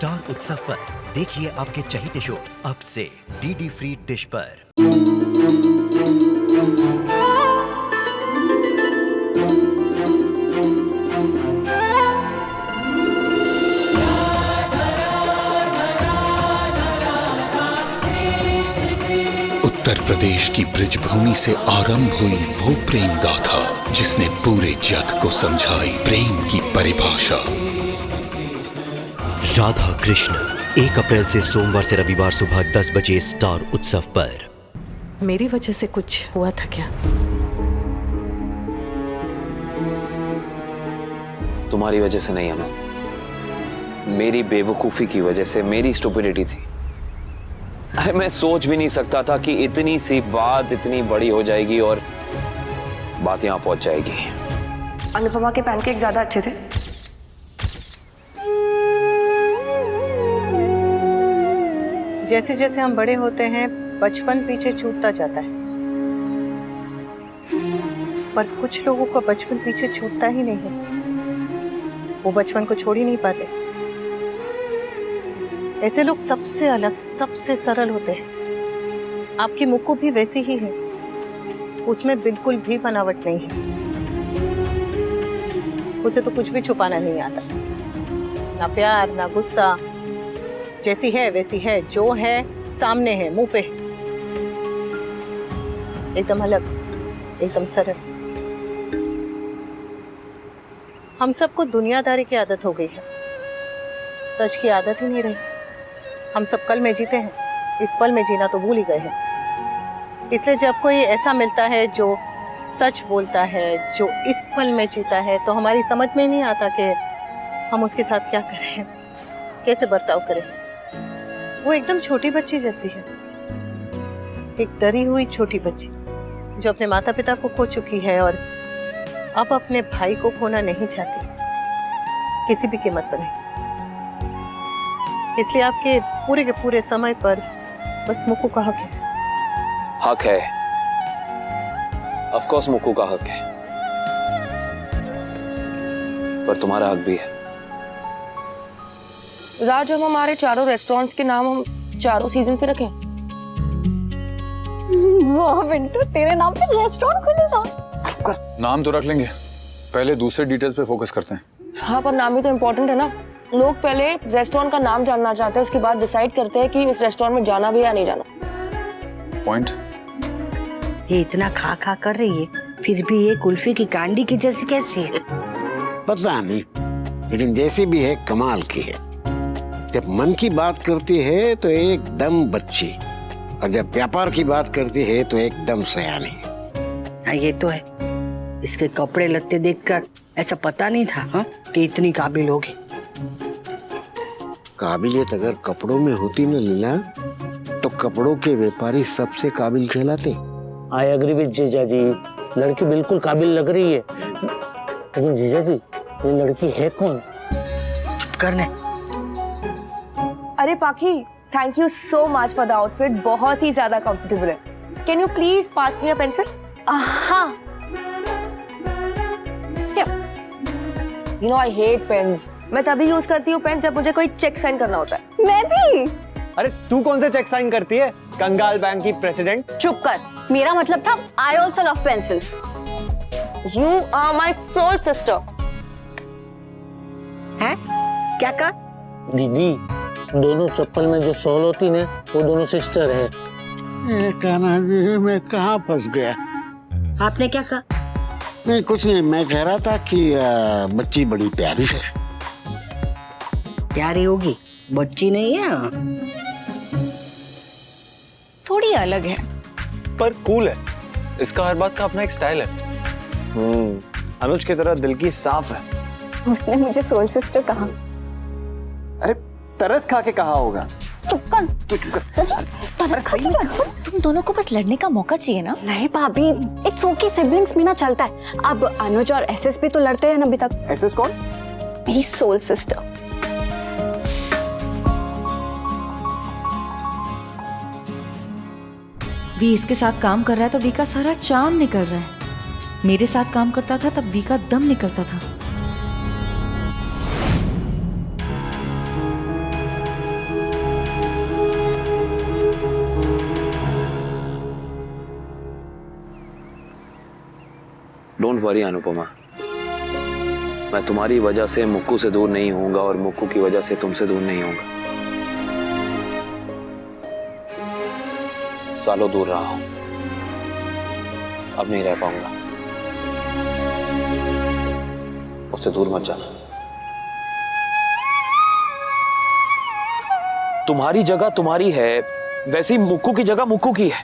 Star उत्सव पर देखिए आपके चहीते शोज अब से डीडी फ्री डिश पर। उत्तर प्रदेश की ब्रिजभूमि से आरंभ हुई वो प्रेम गाथा जिसने पूरे जग को समझाई प्रेम की परिभाषा। राधा कृष्ण 1 अप्रैल से सोमवार से रविवार सुबह 10 बजे स्टार उत्सव पर। मेरी वजह से कुछ हुआ था क्या? तुम्हारी वजह से नहीं अनु, मेरी बेवकूफी की वजह से, मेरी स्टुपिडिटी थी। अरे मैं सोच भी नहीं सकता था कि इतनी सी बात इतनी बड़ी हो जाएगी और बात यहां पहुंच जाएगी। अनुपमा के पैनकेक ज्यादा अच्छे थे। जैसे जैसे हम बड़े होते हैं बचपन पीछे छूटता जाता है, पर कुछ लोगों का बचपन पीछे छूटता ही नहीं है, वो बचपन को छोड़ ही नहीं पाते। ऐसे लोग सबसे अलग, सबसे सरल होते हैं। आपकी मुक्कू भी वैसी ही है, उसमें बिल्कुल भी बनावट नहीं है। उसे तो कुछ भी छुपाना नहीं आता, ना प्यार ना गुस्सा, जैसी है वैसी है, जो है सामने है, मुंह पे, एकदम अलग, एकदम सरल। हम सबको दुनियादारी की आदत हो गई है, सच की आदत ही नहीं रही। हम सब कल में जीते हैं, इस पल में जीना तो भूल ही गए हैं। इसलिए जब कोई ऐसा मिलता है जो सच बोलता है, जो इस पल में जीता है, तो हमारी समझ में नहीं आता कि हम उसके साथ क्या करें, कैसे बर्ताव करें। वो एकदम छोटी बच्ची जैसी है, एक डरी हुई छोटी बच्ची जो अपने माता पिता को खो चुकी है और अब अपने भाई को खोना नहीं चाहती, किसी भी कीमत पर नहीं। इसलिए आपके पूरे के पूरे समय पर बस मुक्कू का हक है। हक है, ऑफ कोर्स मुक्कू का हक है, पर तुम्हारा हक भी है। राज, हम हमारे चारों रेस्टोरेंट्स के नाम हम चारों सीजन पे रखें। वाह बिंटू, तेरे नाम पे रेस्टोरेंट खुलेगा। नाम तो रख लेंगे, पहले दूसरे डिटेल्स पे फोकस करते हैं। हाँ, पर नाम भी तो इम्पोर्टेंट है ना। लोग पहले रेस्टोरेंट का नाम जानना चाहते हैं, उसके बाद डिसाइड करते हैं कि उस रेस्टोरेंट में जाना भी या नहीं जाना। पॉइंट। ये इतना खा खा कर रही है, फिर भी ये कुल्फी की कांडी की जैसी कैसी है? पता नहीं, लेकिन जैसी भी है कमाल की है। जब मन की बात करती है तो एकदम बच्ची, और जब व्यापार की बात करती है तो एकदम सयानी। हाँ, ये तो है। इसके कपड़े लत्ते देखकर ऐसा पता नहीं था हा? कि इतनी काबिल होगी। काबिलियत अगर कपड़ों में होती न लीला, तो कपड़ों के व्यापारी सबसे काबिल कहलाते। आई एग्री विद जीजा जी, लड़की बिल्कुल काबिल लग रही है। लेकिन जीजा जी, ये लड़की है कौन? चुप करने। अरे Pakhi, thank you so much for the outfit, बहुत ही ज्यादा कंफर्टेबल है। Can you please pass me a pencil? हाँ। You know I hate pens. मैं तभी यूज करती हूँ पेन जब मुझे कोई चेक साइन करना होता है। मैं भी। अरे तू कौन से चेक साइन करती है, कंगाल बैंक की प्रेसिडेंट? चुप कर, मेरा मतलब था I also love pencils. You are my soul sister. है? क्या कहा? दीदी, दोनों चप्पल में जो सोल होती है वो दोनों सिस्टर है। कान्हा जी, मैं कहाँ फंस गया? आपने क्या कहा? नहीं, कुछ नहीं, मैं कह रहा था कि बच्ची बड़ी प्यारी है। प्यारी होगी, बच्ची नहीं है। थोड़ी अलग है पर कूल है, इसका हर बात का अपना एक स्टाइल है। अनुज की तरह दिल की साफ है। उसने मुझे सोल सिस्टर कहा। अरे तरस खा के कहा होगा। चुप कर, तू चुप कर। तरस खा के कर। तुम दोनों को बस लड़ने का मौका चाहिए ना। नहीं भाभी, इट्स ओके, सिबलिंग्स में ना चलता है। अब अनुज और एसएस भी तो लड़ते हैं ना अभी तक। एसएस कौन? मेरी सोल सिस्टर। वी इसके साथ काम कर रहा है तो वी का सारा चार्म निकल रहा है। मेरे साथ काम करता था तब वी का दम निकलता था। डोंट वरी अनुपमा, मैं तुम्हारी वजह से मुक्कू से दूर नहीं होऊंगा और मुक्कू की वजह से तुमसे दूर नहीं होऊंगा। सालों दूर रहा हूं, अब नहीं रह पाऊंगा। मुझसे दूर मत जाना। तुम्हारी जगह तुम्हारी है, वैसी मुक्कू की जगह मुक्कू की है।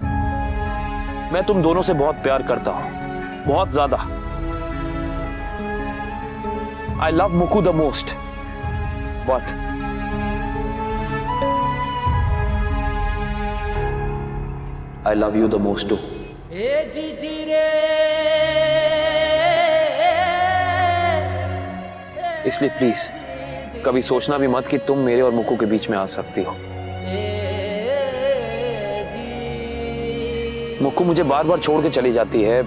मैं तुम दोनों से बहुत प्यार करता हूं, बहुत ज्यादा। I love Mukku the most, but I love you the most too. इसलिए प्लीज कभी सोचना भी मत कि तुम मेरे और मुक्कू के बीच में आ सकती हो। मुक्कू मुझे बार बार छोड़ के चली जाती है,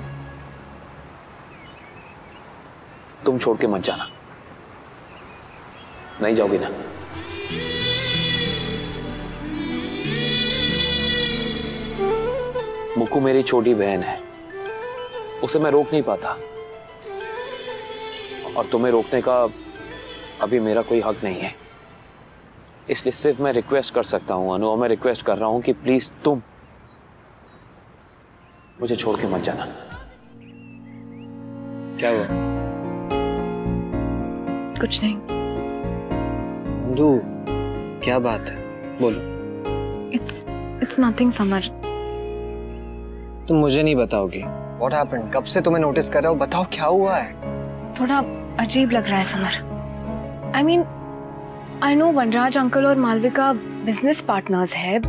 तुम छोड़ के मत जाना। नहीं जाओगी ना? मुक्कू मेरी छोटी बहन है, उसे मैं रोक नहीं पाता और तुम्हें रोकने का अभी मेरा कोई हक नहीं है। इसलिए सिर्फ मैं रिक्वेस्ट कर सकता हूं अनु, और मैं रिक्वेस्ट कर रहा हूं कि प्लीज तुम मुझे छोड़ के मत जाना। क्या हुआ? कुछ नहीं। नंदू, क्या बात है? बोलो। It's nothing, summer. तुम मुझे नहीं बताओगी? What happened? कब से तुम्हें नोटिस कर रहा हूँ, बताओ क्या हुआ है? थोड़ा अजीब लग रहा है summer. I mean, I know Vanraj uncle और मालविका बिजनेस पार्टनर्स है।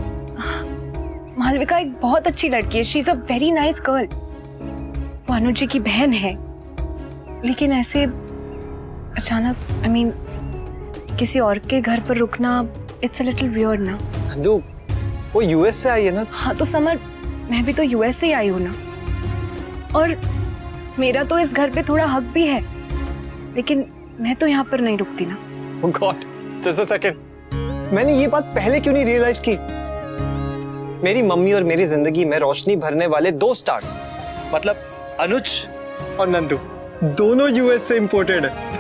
मालविका एक बहुत अच्छी लड़की है, she is a very nice girl. वो अनुज जी की बहन है, लेकिन ऐसे अचानक I mean, किसी और के घर पर रुकना इट्स अ लिटिल वियर्ड ना। नंदू, वो यूएस से आई है ना? हाँ तो समर, मैं भी तो यूएस से ही आई हूँ ना, और मेरा तो इस घर पे थोड़ा हक भी है, लेकिन मैं तो यहाँ पर नहीं रुकती ना। Oh God, just a second. मैंने ये बात पहले क्यों नहीं रियलाइज की? मेरी मम्मी और मेरी जिंदगी में रोशनी भरने वाले दो स्टार्स, मतलब अनुज और नंदू, दोनों यूएस से इंपोर्टेड है।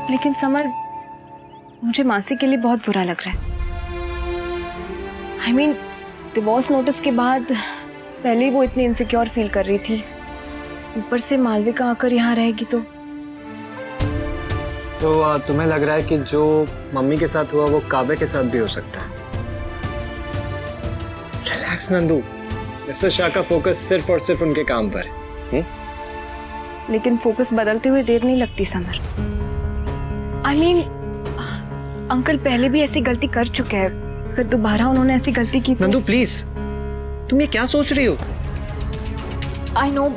लेकिन समर, मुझे मासी के लिए बहुत बुरा लग रहा है। I mean, डिवोर्स नोटिस के बाद पहले वो इतनी इनसिक्योर फील कर रही थी, ऊपर से मालविका आकर यहाँ रहेगी तो तुम्हें लग रहा है कि जो मम्मी के साथ हुआ वो काव्य के साथ भी हो सकता है? रिलैक्स नंदू, मिस्टर शाह का फोकस सिर्फ और सिर्फ उनके काम पर है। लेकिन फोकस बदलते हुए देर नहीं लगती समर। I mean, अंकल पहले भी ऐसी गलती कर चुके हैं, अगर दोबारा उन्होंने ऐसी गलती की तो... नंदू प्लीज, तुम ये क्या सोच रही हो? I know,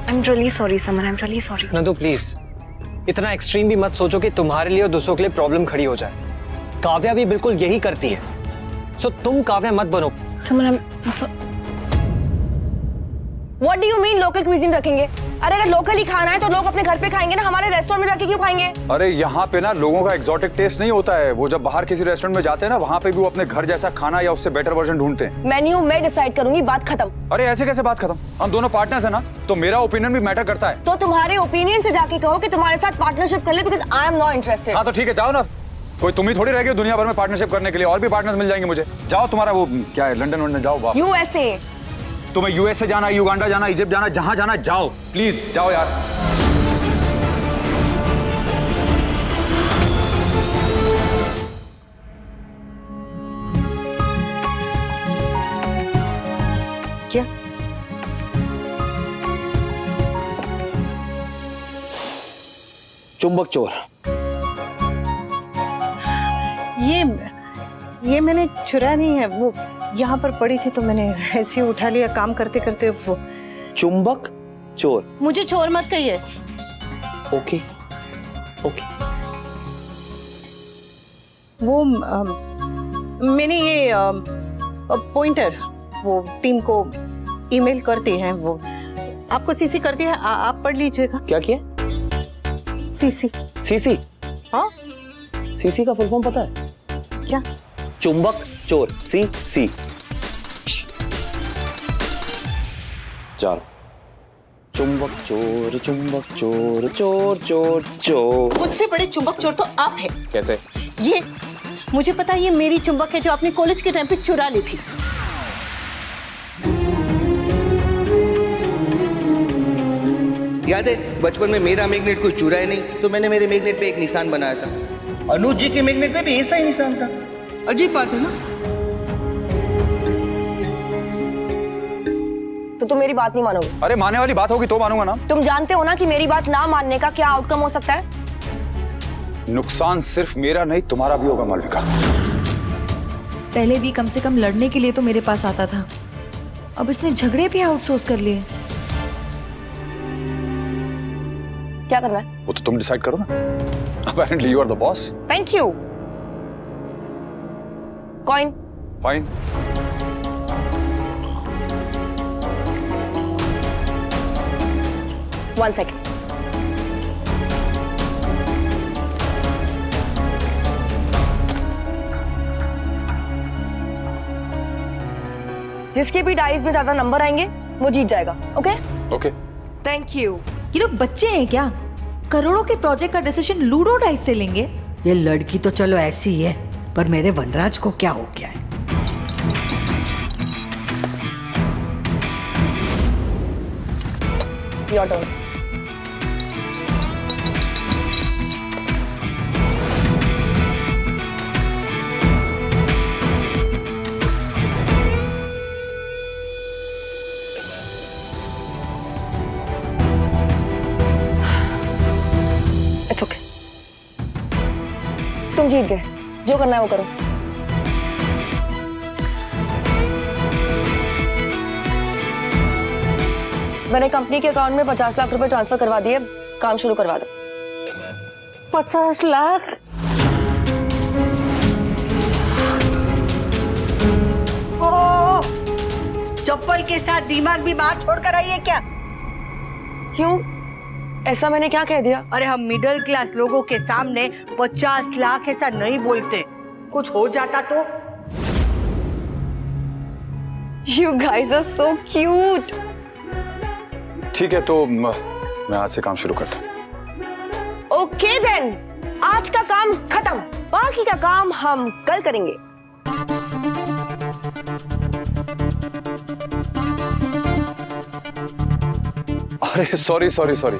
I'm really sorry summer, I'm really sorry। Nandu please, इतना एक्सट्रीम भी मत सोचो कि तुम्हारे लिए और दूसरों के लिए प्रॉब्लम खड़ी हो जाए। काव्या भी बिल्कुल यही करती है, सो तुम काव्या मत बनो। Summer, What do you mean local cuisine रखेंगे? अरे अगर लोकल ही खाना है तो लोग अपने घर पे खाएंगे ना, हमारे रेस्टोरेंट में जाके क्यों खाएंगे? अरे यहाँ पे ना लोगों का एक्सोटिक टेस्ट नहीं होता है, वो जब बाहर किसी रेस्टोरेंट में जाते हैं ना, वहाँ पे भी वो अपने घर जैसा खाना या उससे बेटर वर्जन ढूंढते हैं। मेन्यू मैं डिसाइड करूंगी, बात खत्म। अरे ऐसे कैसे बात खत्म? हम दोनों पार्टनर्स है ना, तो मेरा ओपिनियन भी मैटर करता है। तो तुम्हारे ओपिनियन से जाके कहो कि तुम्हारे साथ पार्टनरशिप कर ले, because I am not interested. हाँ तो ठीक है, जाओ ना, कोई तुम ही थोड़ी रह गई दुनिया भर में पार्टनरशिप करने के लिए, और भी पार्टनर्स मिल जाएंगे मुझे। जाओ, तुम्हारा वो क्या है, लंदन वंदन जाओ, यूएसए। तुम्हें यूएसए जाना, युगांडा जाना, इजिप्ट जाना, जहां जाना जाओ, प्लीज जाओ यार। क्या? चुंबक चोर। ये मैंने चुराया नहीं है, वो यहाँ पर पड़ी थी तो मैंने ऐसे ही उठा लिया काम करते करते। वो चुंबक चोर? मुझे चोर मत कहिए। Okay okay. वो मैंने ये पॉइंटर वो टीम को ईमेल करती है, वो आपको सीसी करती है, आप पढ़ लीजिएगा। क्या किया? सीसी। सीसी? हाँ, सीसी का फुल फॉर्म पता है? क्या? चुंबक चोर, सी सी। चलो, चुंबक चोर, चुंबक चोर, चोर चोर चोर। मुझसे बड़े चुंबक चोर तो आप हैं। कैसे? ये मुझे पता है, ये मेरी चुंबक है जो आपने कॉलेज के टाइम पे चुरा ली थी। याद है बचपन में मेरा मैग्नेट कोई चुराया नहीं, तो मैंने मेरे मैग्नेट पे एक निशान बनाया था। अनुज जी के मैग्नेट पे भी ऐसा ही निशान था। अजीब बात है ना? तो तुम मेरी बात नहीं मानोगे? अरे मानने वाली बात होगी तो मानूंगा ना। तुम जानते हो ना कि मेरी बात ना मानने का क्या आउटकम हो सकता है? नुकसान सिर्फ मेरा नहीं तुम्हारा भी होगा मालविका। पहले भी कम से कम लड़ने के लिए तो मेरे पास आता था, अब इसने झगड़े भी आउटसोर्स कर लिए। क्या करना है? वो तो तुम डिसाइड करो ना। Apparently you are the boss. Thank you. Coin. Fine. One second. जिसके भी डाइस में ज्यादा नंबर आएंगे वो जीत जाएगा। ओके? ओके। Thank you. ये लोग बच्चे हैं क्या? करोड़ों के प्रोजेक्ट का डिसीजन लूडो डाइस से लेंगे? ये लड़की तो चलो ऐसी ही है, पर मेरे वनराज को क्या हो गया है? Your turn. It's okay. तुम जीत गए, जो करना है वो करो। मैंने कंपनी के अकाउंट में 50 लाख रुपए ट्रांसफर करवा दिए, काम शुरू करवा दो। 50 लाख? ओ, चप्पल के साथ दिमाग भी बाहर छोड़कर आई है क्या? क्यों? ऐसा मैंने क्या कह दिया? अरे हम मिडिल क्लास लोगों के सामने 50 लाख ऐसा नहीं बोलते, कुछ हो जाता तो? You guys are so cute. ठीक है तो मैं आज से काम शुरू करता हूँ। ओके देन, आज का काम खत्म, बाकी का काम हम कल करेंगे। अरे सॉरी सॉरी सॉरी,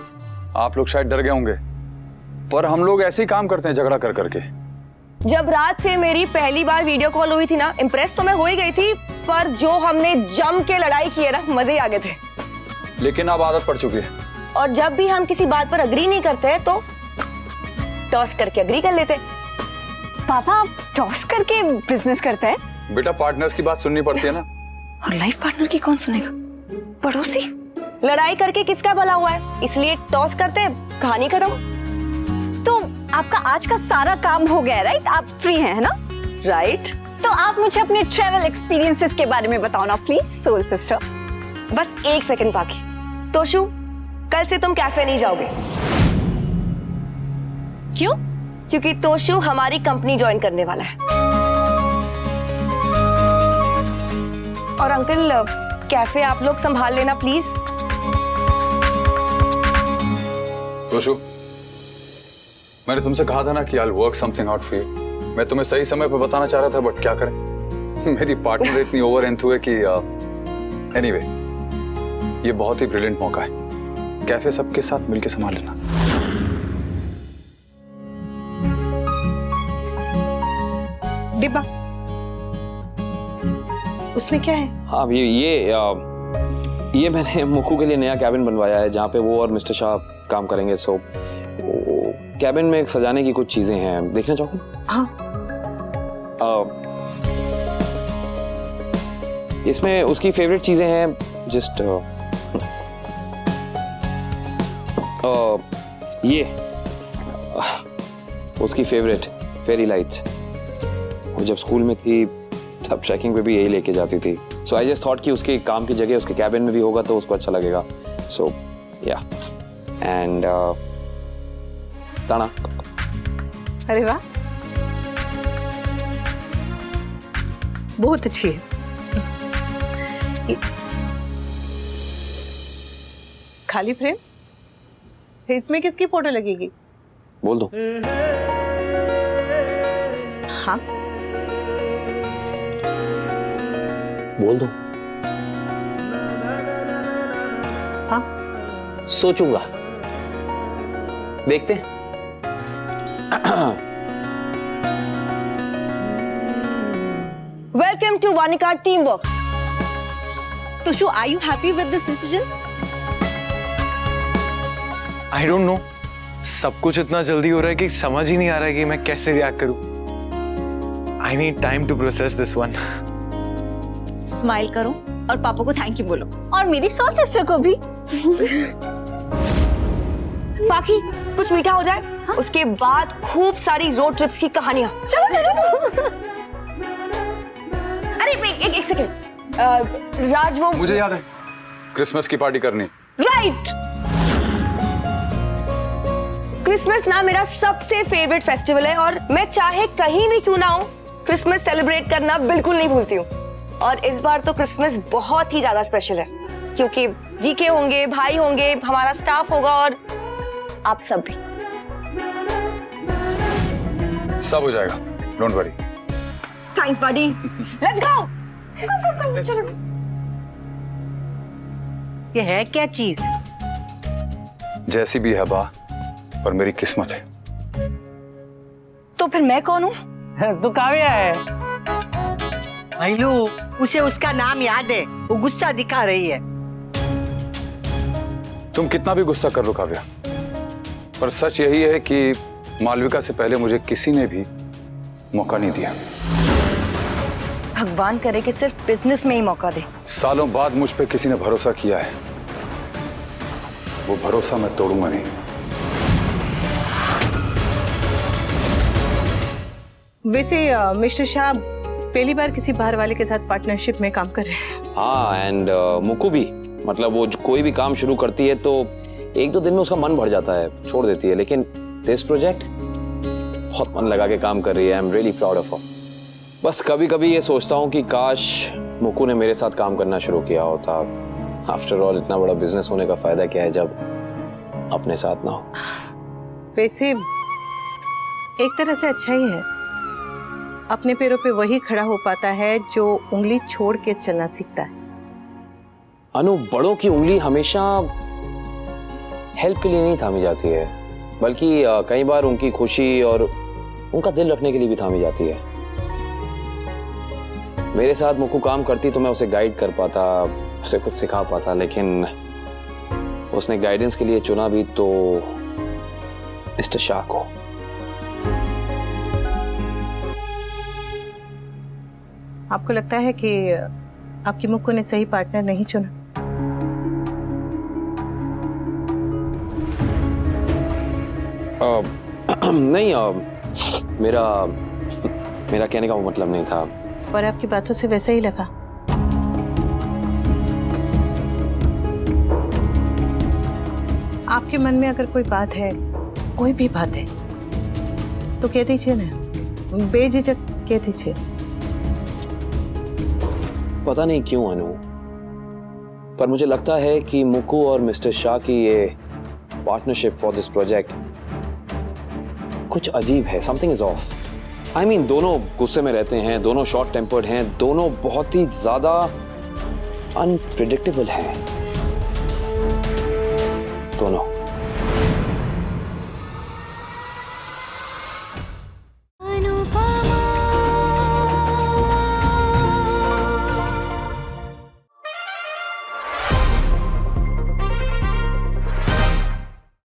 आप लोग शायद डर गए होंगे, पर हम लोग ऐसे ही काम करते हैं झगड़ा कर करके। जब रात से मेरी पहली बार वीडियो कॉल हुई थी ना, इम्प्रेस तो मैं हो ही गई थी, पर जो हमने जम के लड़ाई की है ना, मजे आ गए थे। लेकिन अब आदत पड़ चुकी है। और जब भी हम किसी बात पर अग्री नहीं करते तो टॉस करके अग्री कर लेते। पापा आप टॉस करके बिजनेस करते हैं? बेटा पार्टनर्स की बात सुननी पड़ती है ना। और लाइफ पार्टनर की कौन सुनेगा? पड़ोसी। लड़ाई करके किसका भला हुआ है, इसलिए टॉस करते, कहानी खत्म। तो आपका आज का सारा काम हो गया राइट? आप फ्री हैं है ना? राइट। तो आप मुझे अपने ट्रैवल एक्सपीरियंसेस के बारे में बताओ ना प्लीज सोल सिस्टर। बस 1 सेकंड बाकी। तोशु, कल से तुम कैफे नहीं जाओगे। क्यों? क्योंकि तोशु हमारी कंपनी ज्वाइन करने वाला है। और अंकल, कैफे आप लोग संभाल लेना प्लीज। तोशु, मैंने तुमसे कहा था ना कि I'll work something out for you। मैं तुम्हें सही समय पर बताना चाह रहा था, बट क्या करें, मेरी पार्टनर इतनी ओवर एंथू है कि एनीवे, ये बहुत ही ब्रिलियंट मौका है। कैफे सबके साथ मिलके संभाल लेना। डिब्बा, उसमें क्या है? हाँ ये मैंने मुक्कू के लिए नया कैबिन बनवाया है, जहाँ पे वो और मिस्टर शाह काम करेंगे। सो कैबिन में सजाने की कुछ चीजें हैं, देखना चाहोगे? हाँ। इसमें उसकी फेवरेट चीजें हैं, जस्ट ये उसकी फेवरेट फेरी लाइट्स। वो जब स्कूल में थी तब ट्रैकिंग पे भी यही लेके जाती थी। सो आई जस्ट थॉट कि उसके काम की जगह उसके कैबिन में भी होगा तो उसको अच्छा लगेगा। सो या एंड ताना। अरे वाह, बहुत अच्छी है। खाली फ्रेम, इसमें किसकी फोटो लगेगी? बोल दो। हाँ बोल दो। हाँ सोचूंगा, देखते हैं। Welcome to Vanika team works. Tushu, are you happy with this decision? I don't know, सब कुछ इतना जल्दी हो रहा है कि समझ ही नहीं आ रहा है कि मैं कैसे रिएक्ट करूं। I need time to process this one. Smile करो और पापा को थैंक यू बोलो, और मेरी सॉल सिस्टर को भी। बाकी कुछ मीठा हो जाए, हाँ? उसके बाद खूब सारी रोड ट्रिप्स की कहानियां। चलो। अरे एक सेकेंड, राज वो मुझे याद है, क्रिसमस की पार्टी करनी। राइट, क्रिसमस ना मेरा सबसे फेवरेट फेस्टिवल है और मैं चाहे कहीं भी क्यों ना हूं, क्रिसमस सेलिब्रेट करना बिल्कुल नहीं भूलती हूँ। और इस बार तो क्रिसमस बहुत ही ज्यादा स्पेशल है क्योंकि जीके होंगे, भाई होंगे, हमारा स्टाफ होगा और आप सब भी। सब हो जाएगा, don't worry. Thanks buddy, let's go. चलो। ये है क्या चीज? जैसी भी है बा, पर मेरी किस्मत है। तो फिर मैं कौन हूँ? तू काव्या है। भाईलू, उसे उसका नाम याद है, वो गुस्सा दिखा रही है। तुम कितना भी गुस्सा कर लो काव्या, पर सच यही है कि मालविका से पहले मुझे किसी ने भी मौका नहीं दिया। भगवान करे कि सिर्फ बिजनेस में ही मौका दे। सालों बाद मुझ पे किसी ने भरोसा किया है, वो भरोसा मैं तोड़ूंगा नहीं। वैसे मिस्टर शाह पहली बार किसी बाहर वाले के साथ पार्टनरशिप में काम कर रहे हैं। हाँ, एंड मुक्कू भी, मतलब वो कोई भी काम शुरू करती है तो एक दो दिन में उसका मन भर जाता है, छोड़ देती है। लेकिन दिस प्रोजेक्ट बहुत मन लगा के काम कर रही है। I am really proud of her. बस कभी कभी ये सोचता हूँ कि काश मुक्कू ने मेरे साथ काम करना शुरू किया होता। आफ्टर ऑल इतना बड़ा बिजनेस होने का फायदा क्या है जब अपने साथ ना हो। वैसे एक तरह से अच्छा ही है, अपने पैरों पे वही खड़ा हो पाता है जो उंगली छोड़ के चलना सीखता है। अनु, बड़ों की उंगली हमेशा हेल्प के लिए नहीं थामी जाती है, बल्कि कई बार उनकी खुशी और उनका दिल रखने के लिए भी थामी जाती है। मेरे साथ मुक्कू काम करती तो मैं उसे गाइड कर पाता, उसे कुछ सिखा पाता, लेकिन उसने गाइडेंस के लिए चुना भी तो मिस्टर शाह को। आपको लगता है कि आपकी मुक्कू ने सही पार्टनर नहीं चुना? नहीं, मेरा कहने का वो मतलब नहीं था। पर आपकी बातों से वैसा ही लगा। आपके मन में अगर कोई बात है, कोई भी बात है, तो कह दीजिए ना, बेझिझक कह दीजिए। पता नहीं क्यों अनु, पर मुझे लगता है कि मुक्कू और मिस्टर शाह की ये पार्टनरशिप फॉर दिस प्रोजेक्ट कुछ अजीब है। Something is of. I mean, दोनों गुस्से में रहते हैं, दोनों शॉर्ट टेम्पर्ड हैं, दोनों बहुत ही ज्यादा अनप्रेडिक्टेबल हैं, दोनों।